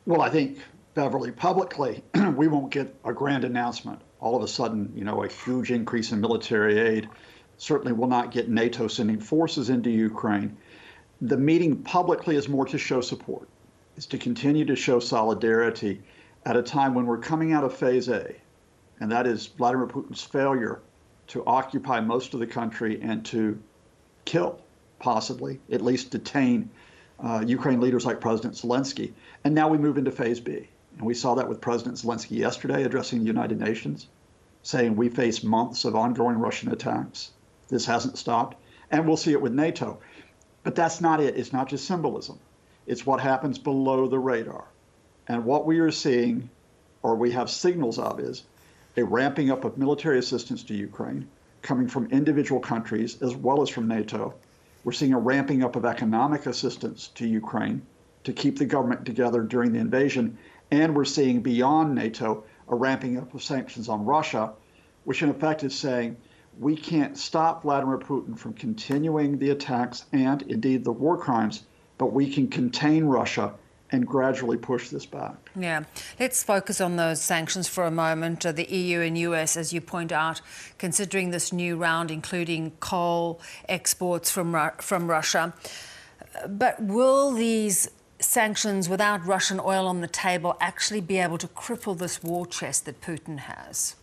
Well, I think, Beverly, publicly, we won't get a grand announcement. All of a sudden, a huge increase in military aid. Certainly will not get NATO sending forces into Ukraine. The meeting publicly is more to show support, is to continue to show solidarity at a time when we're coming out of phase A, and that is Vladimir Putin's failure to occupy most of the country and to kill, possibly, at least detain Ukraine leaders like President Zelensky. And now we move into phase B. And we saw that with President Zelensky yesterday addressing the United Nations, saying we face months of ongoing Russian attacks. This hasn't stopped. And we'll see it with NATO. But that's not it. It's not just symbolism. It's what happens below the radar. And what we are seeing, or we have signals of, is a ramping up of military assistance to Ukraine coming from individual countries as well as from NATO. We're seeing a ramping up of economic assistance to Ukraine to keep the government together during the invasion. And we're seeing beyond NATO a ramping up of sanctions on Russia, which in effect is saying we can't stop Vladimir Putin from continuing the attacks and indeed the war crimes, but we can contain Russia and gradually push this back. Yeah. Let's focus on those sanctions for a moment. The EU and US, as you point out, considering this new round, including coal exports from Russia. But will these sanctions without Russian oil on the table actually be able to cripple this war chest that Putin has?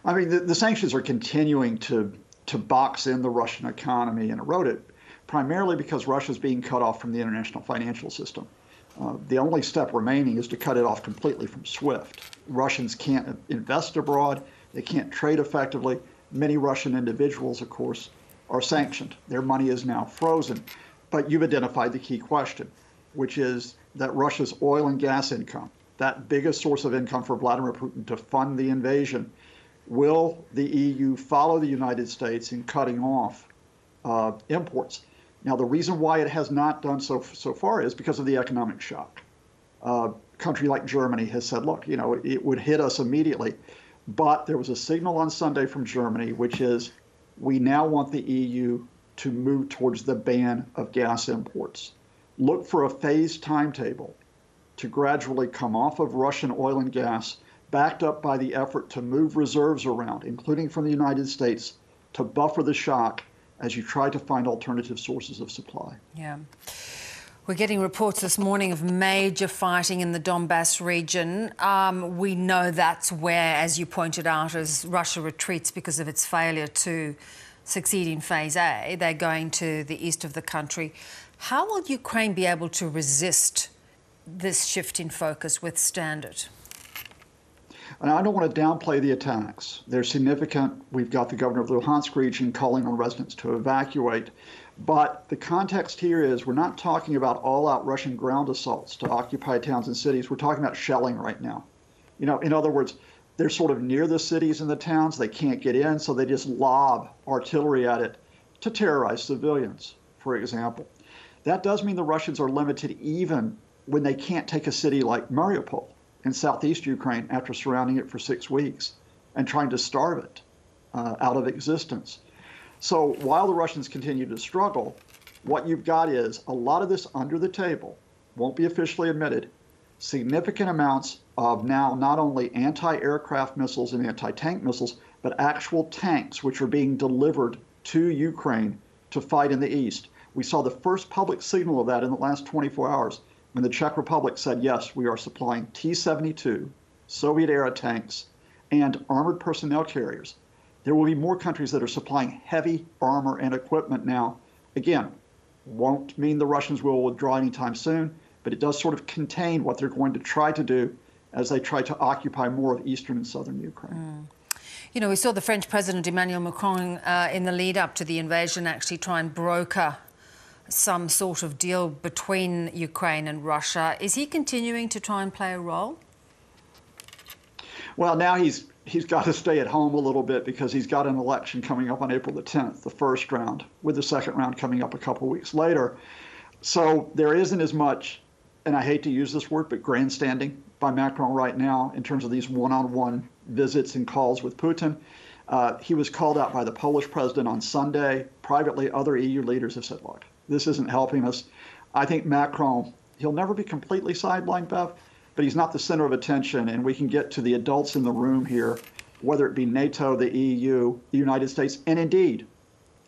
I mean, the sanctions are continuing to box in the Russian economy and erode it, primarily because Russia is being cut off from the international financial system. The only step remaining is to cut it off completely from SWIFT. Russians can't invest abroad. They can't trade effectively. Many Russian individuals, of course, are sanctioned. Their money is now frozen. But you've identified the key question, which is that Russia's oil and gas income, that biggest source of income for Vladimir Putin to fund the invasion, will the EU follow the United States in cutting off imports? Now, the reason why it has not done so far is because of the economic shock. A country like Germany has said, look, it would hit us immediately. But there was a signal on Sunday from Germany, which is we now want the EU to move towards the ban of gas imports. Look for a phased timetable to gradually come off of Russian oil and gas, backed up by the effort to move reserves around, including from the United States, to buffer the shock as you try to find alternative sources of supply. Yeah. We're getting reports this morning of major fighting in the Donbass region. We know that's where, as you pointed out, as Russia retreats because of its failure to succeed in phase A, they're going to the east of the country. How will Ukraine be able to resist this shift in focus, withstand it? And I don't want to downplay the attacks. They're significant. We've got the governor of the Luhansk region calling on residents to evacuate. But the context here is we're not talking about all-out Russian ground assaults to occupy towns and cities. We're talking about shelling right now. In other words, they're sort of near the cities and the towns. They can't get in, so they just lob artillery at it to terrorize civilians, for example. That does mean the Russians are limited even when they can't take a city like Mariupol in southeast Ukraine after surrounding it for 6 weeks and trying to starve it out of existence. So while the Russians continue to struggle, what you've got is a lot of this under the table, won't be officially admitted, significant amounts of now not only anti-aircraft missiles and anti-tank missiles, but actual tanks which are being delivered to Ukraine to fight in the east. We saw the first public signal of that in the last 24 hours when the Czech Republic said, yes, we are supplying T-72 Soviet-era tanks and armored personnel carriers. There will be more countries that are supplying heavy armor and equipment now. Again, won't mean the Russians will withdraw anytime soon, but it does sort of contain what they're going to try to do as they try to occupy more of eastern and southern Ukraine. We saw the French President Emmanuel Macron in the lead up to the invasion actually try and broker some sort of deal between Ukraine and Russia. Is he continuing to try and play a role? Well, now he's got to stay at home a little bit because he's got an election coming up on April the 10th, the first round, with the second round coming up a couple weeks later. So there isn't as much, and I hate to use this word, but grandstanding by Macron right now in terms of these one-on-one visits and calls with Putin. He was called out by the Polish president on Sunday. Privately, other EU leaders have said, look, this isn't helping us. I think Macron, He'll never be completely sidelined, Bev, but he's not the center of attention, and we can get to the adults in the room here, whether it be NATO, the EU, the United States, and indeed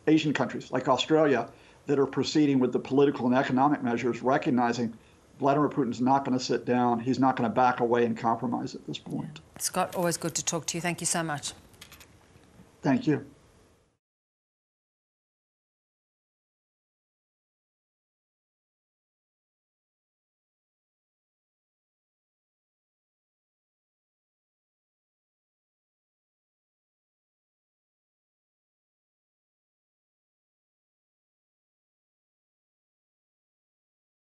Asian countries like Australia that are proceeding with the political and economic measures, recognizing Vladimir Putin's not going to sit down. He's not going to back away and compromise at this point. Scott, always good to talk to you. Thank you so much. Thank you.